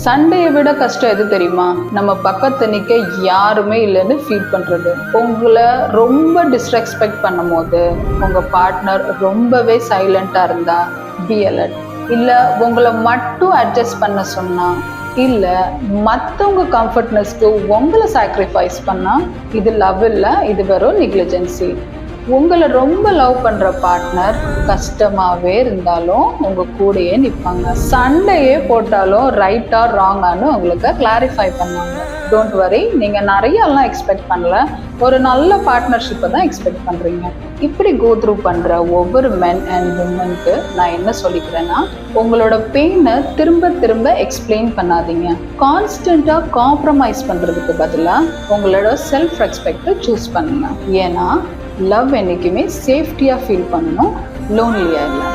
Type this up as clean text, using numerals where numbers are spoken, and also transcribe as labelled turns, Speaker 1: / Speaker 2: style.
Speaker 1: சண்டையை விட கஷ்டம் எது தெரியுமா? நம்ம பக்கத்து நிற்க யாருமே இல்லைன்னு ஃபீல் பண்ணுறது. உங்களை ரொம்ப டிஸ்ரெஸ்பெக்ட் பண்ணும் போது, உங்கள் பார்ட்னர் ரொம்பவே சைலண்ட்டாக இருந்தா பி அலர்ட். இல்லை உங்களை மட்டும் அட்ஜஸ்ட் பண்ண சொன்னா, இல்லை மற்றவங்க கம்ஃபர்ட்னஸ்க்கு உங்களை சாக்ரிஃபைஸ் பண்ணால் இது லவ் இல்லை, இது வெறும் நெக்லிஜென்சி. உங்களை ரொம்ப லவ் பண்ணுற பார்ட்னர் கஷ்டமாகவே இருந்தாலும் உங்கள் கூடயே நிற்பாங்க. சண்டையே போட்டாலும் ரைட்டா ராங்கான்னு உங்களுக்கு கிளாரிஃபை பண்ணாங்க. டோன்ட் வரி, நீங்கள் நிறையெல்லாம் எக்ஸ்பெக்ட் பண்ணல, ஒரு நல்ல பார்ட்னர்ஷிப்பை தான் எக்ஸ்பெக்ட் பண்ணுறீங்க. இப்படி கோ த்ரூ பண்ணுற ஒவ்வொரு மென் அண்ட் விமனுக்கு நான் என்ன சொல்லிக்கிறேன்னா, உங்களோட பெயினை திரும்ப திரும்ப எக்ஸ்பிளைன் பண்ணாதீங்க. கான்ஸ்டண்ட்டாக காம்ப்ரமைஸ் பண்ணுறதுக்கு பதிலாக உங்களோட செல்ஃப் ரெஸ்பெக்டை சூஸ் பண்ணுங்க. ஏன்னா லவ் என்றைக்குமே சேஃப்டியாக ஃபீல் பண்ணணும், லோன்லியாக இல்லை.